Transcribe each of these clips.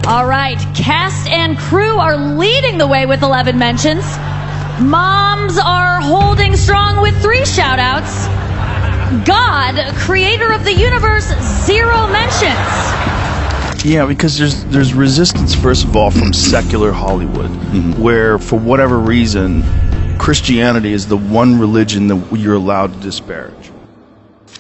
All right, cast and crew are leading the way with 11 mentions. Moms are holding strong with 3 shout-outs. God, creator of the universe, 0 mentions. Yeah, because there's resistance, first of all, from secular Hollywood, where, for whatever reason, Christianity is the one religion that you're allowed to disparage.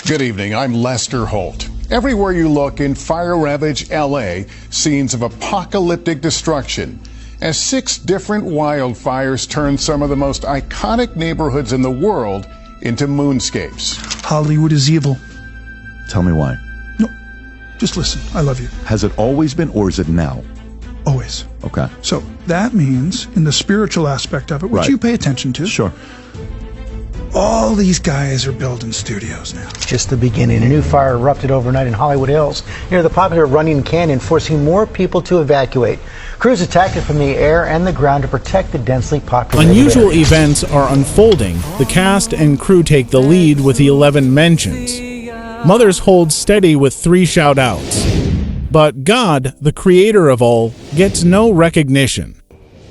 Good evening, I'm Lester Holt. Everywhere you look in fire-ravaged L.A., scenes of apocalyptic destruction, as 6 different wildfires turned some of the most iconic neighborhoods in the world into moonscapes. Hollywood is evil. Tell me why. No, just listen. I love you. Has it always been, or is it now? Always. Okay. So that means, in the spiritual aspect of it, which you pay attention to, sure, all these guys are building studios now. Just the beginning. A new fire erupted overnight in Hollywood Hills near the popular Runyon Canyon, forcing more people to evacuate. Crews attacked it from the air and the ground to protect the densely populated Unusual area. events are unfolding. The cast and crew take the lead with the 11 mentions. Mothers hold steady with 3 shout-outs. But God, the creator of all, gets no recognition.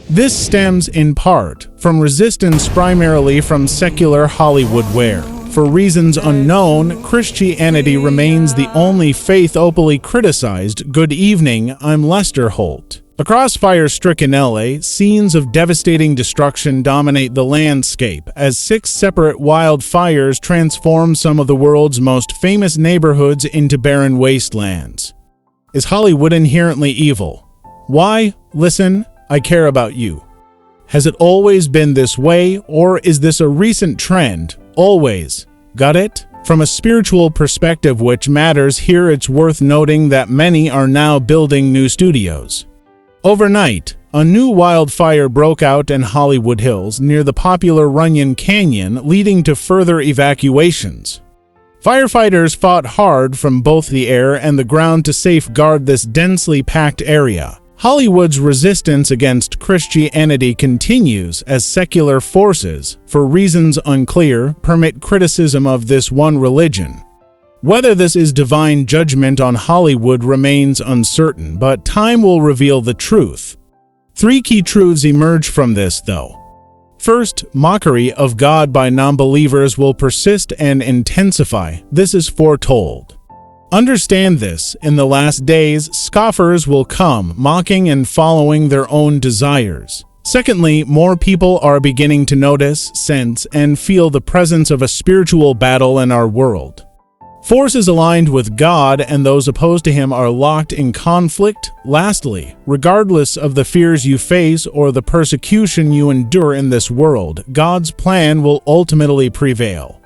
This stems in part from resistance primarily from secular Hollywood where, for reasons unknown, Christianity remains the only faith openly criticized. Good evening, I'm Lester Holt. Across fire-stricken LA, scenes of devastating destruction dominate the landscape as 6 separate wildfires transform some of the world's most famous neighborhoods into barren wastelands. Is Hollywood inherently evil? Why? Listen, I care about you. Has it always been this way, or is this a recent trend? Always. Got it? From a spiritual perspective which matters here, it's worth noting that many are now building new studios. Overnight, a new wildfire broke out in Hollywood Hills near the popular Runyon Canyon, leading to further evacuations. Firefighters fought hard from both the air and the ground to safeguard this densely packed area. Hollywood's resistance against Christianity continues as secular forces, for reasons unclear, permit criticism of this one religion. Whether this is divine judgment on Hollywood remains uncertain, but time will reveal the truth. 3 key truths emerge from this, though. First, mockery of God by non-believers will persist and intensify. This is foretold. Understand this, in the last days, scoffers will come, mocking and following their own desires. Secondly, more people are beginning to notice, sense, and feel the presence of a spiritual battle in our world. Forces aligned with God and those opposed to Him are locked in conflict. Lastly, regardless of the fears you face or the persecution you endure in this world, God's plan will ultimately prevail.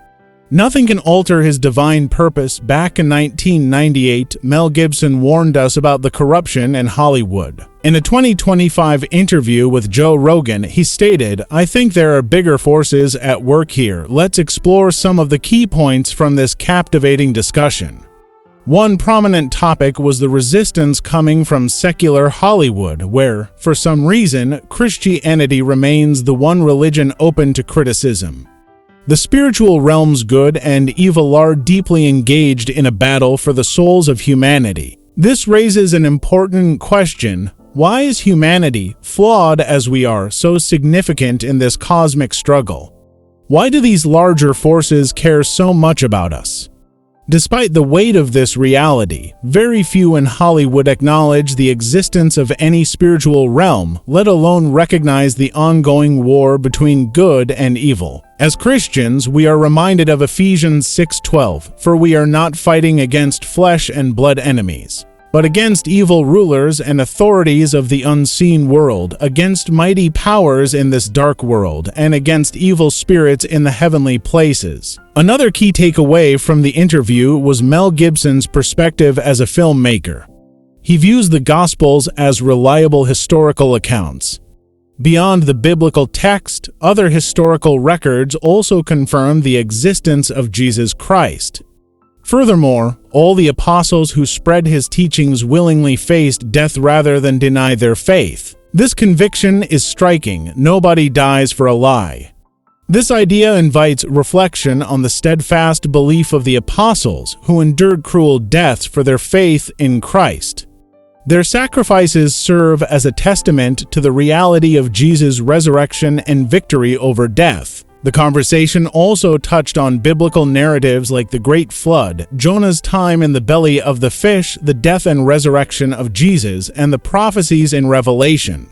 Nothing can alter His divine purpose. Back in 1998, Mel Gibson warned us about the corruption in Hollywood. In a 2025 interview with Joe Rogan, he stated, "I think there are bigger forces at work here. Let's explore some of the key points from this captivating discussion." One prominent topic was the resistance coming from secular Hollywood, where, for some reason, Christianity remains the one religion open to criticism. The spiritual realm's good and evil are deeply engaged in a battle for the souls of humanity. This raises an important question. Why is humanity, flawed as we are, so significant in this cosmic struggle? Why do these larger forces care so much about us? Despite the weight of this reality, very few in Hollywood acknowledge the existence of any spiritual realm, let alone recognize the ongoing war between good and evil. As Christians, we are reminded of Ephesians 6:12, "For we are not fighting against flesh and blood enemies, but against evil rulers and authorities of the unseen world, against mighty powers in this dark world, and against evil spirits in the heavenly places." Another key takeaway from the interview was Mel Gibson's perspective as a filmmaker. He views the Gospels as reliable historical accounts. Beyond the biblical text, other historical records also confirm the existence of Jesus Christ. Furthermore, all the apostles who spread his teachings willingly faced death rather than deny their faith. This conviction is striking. Nobody dies for a lie. This idea invites reflection on the steadfast belief of the apostles who endured cruel deaths for their faith in Christ. Their sacrifices serve as a testament to the reality of Jesus' resurrection and victory over death. The conversation also touched on biblical narratives like the Great Flood, Jonah's time in the belly of the fish, the death and resurrection of Jesus, and the prophecies in Revelation.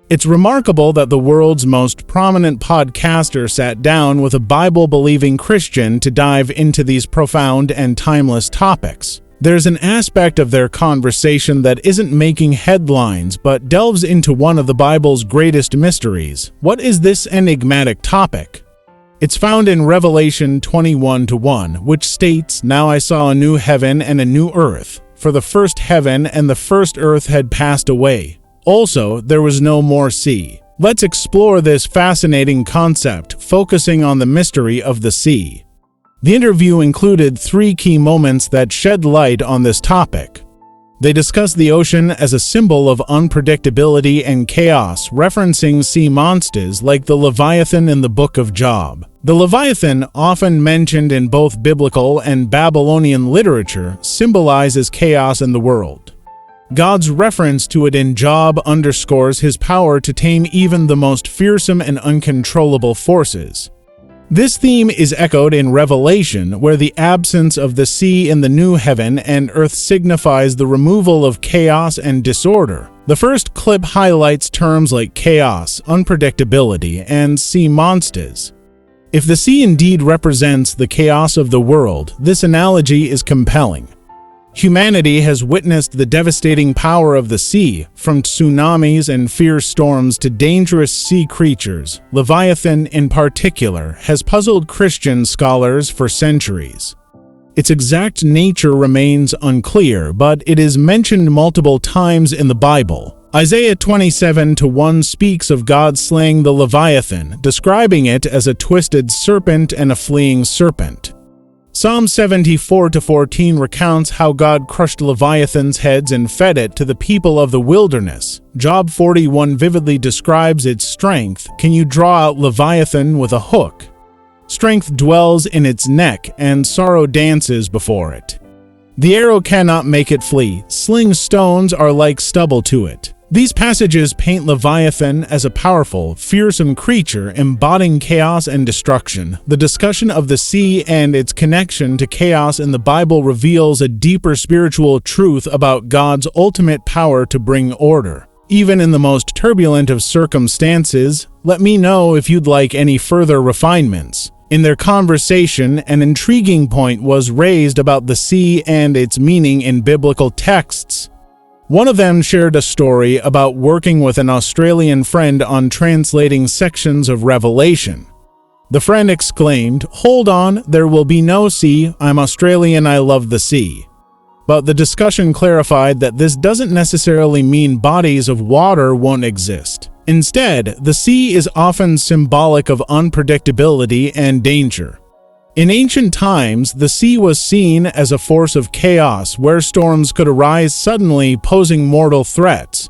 It's remarkable that the world's most prominent podcaster sat down with a Bible-believing Christian to dive into these profound and timeless topics. There's an aspect of their conversation that isn't making headlines but delves into one of the Bible's greatest mysteries. What is this enigmatic topic? It's found in Revelation 21:1, which states, "Now I saw a new heaven and a new earth, for the first heaven and the first earth had passed away. Also, there was no more sea." Let's explore this fascinating concept, focusing on the mystery of the sea. The interview included 3 key moments that shed light on this topic. They discussed the ocean as a symbol of unpredictability and chaos, referencing sea monsters like the Leviathan in the Book of Job. The Leviathan, often mentioned in both biblical and Babylonian literature, symbolizes chaos in the world. God's reference to it in Job underscores his power to tame even the most fearsome and uncontrollable forces. This theme is echoed in Revelation, where the absence of the sea in the new heaven and earth signifies the removal of chaos and disorder. The first clip highlights terms like chaos, unpredictability, and sea monsters. If the sea indeed represents the chaos of the world, this analogy is compelling. Humanity has witnessed the devastating power of the sea, from tsunamis and fierce storms to dangerous sea creatures. Leviathan, in particular, has puzzled Christian scholars for centuries. Its exact nature remains unclear, but it is mentioned multiple times in the Bible. Isaiah 27:1 speaks of God slaying the Leviathan, describing it as a twisted serpent and a fleeing serpent. Psalm 74:14 recounts how God crushed Leviathan's heads and fed it to the people of the wilderness. Job 41 vividly describes its strength. Can you draw out Leviathan with a hook? Strength dwells in its neck, and sorrow dances before it. The arrow cannot make it flee. Sling stones are like stubble to it. These passages paint Leviathan as a powerful, fearsome creature embodying chaos and destruction. The discussion of the sea and its connection to chaos in the Bible reveals a deeper spiritual truth about God's ultimate power to bring order, even in the most turbulent of circumstances. Let me know if you'd like any further refinements. In their conversation, an intriguing point was raised about the sea and its meaning in biblical texts. One of them shared a story about working with an Australian friend on translating sections of Revelation. The friend exclaimed, "Hold on, there will be no sea. I'm Australian, I love the sea." But the discussion clarified that this doesn't necessarily mean bodies of water won't exist. Instead, the sea is often symbolic of unpredictability and danger. In ancient times, the sea was seen as a force of chaos where storms could arise suddenly, posing mortal threats.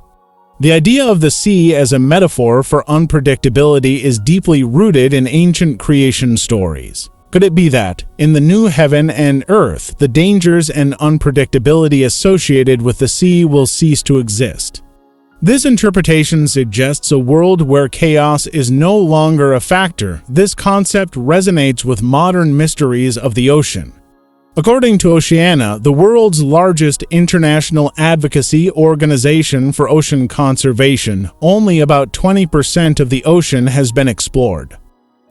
The idea of the sea as a metaphor for unpredictability is deeply rooted in ancient creation stories. Could it be that, in the new heaven and earth, the dangers and unpredictability associated with the sea will cease to exist? This interpretation suggests a world where chaos is no longer a factor. This concept resonates with modern mysteries of the ocean. According to Oceana, the world's largest international advocacy organization for ocean conservation, only about 20% of the ocean has been explored.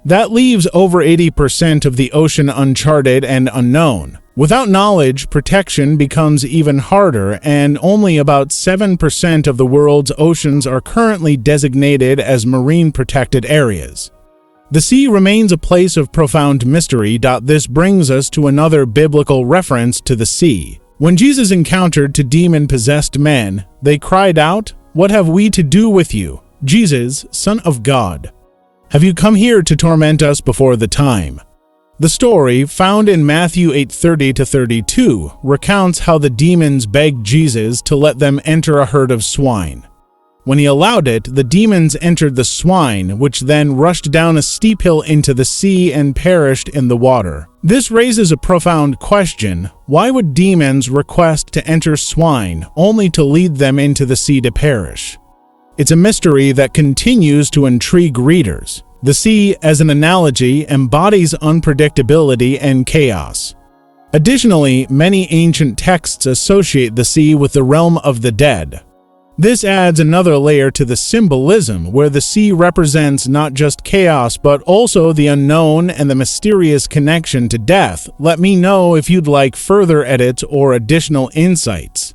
That leaves over 80% of the ocean uncharted and unknown. Without knowledge, protection becomes even harder, and only about 7% of the world's oceans are currently designated as marine protected areas. The sea remains a place of profound mystery. This brings us to another biblical reference to the sea. When Jesus encountered two demon-possessed men, they cried out, "What have we to do with you, Jesus, Son of God? Have you come here to torment us before the time?" The story, found in Matthew 8:30-32, recounts how the demons begged Jesus to let them enter a herd of swine. When he allowed it, the demons entered the swine, which then rushed down a steep hill into the sea and perished in the water. This raises a profound question. Why would demons request to enter swine, only to lead them into the sea to perish? It's a mystery that continues to intrigue readers. The sea, as an analogy, embodies unpredictability and chaos. Additionally, many ancient texts associate the sea with the realm of the dead. This adds another layer to the symbolism, where the sea represents not just chaos but also the unknown and the mysterious connection to death. Let me know if you'd like further edits or additional insights.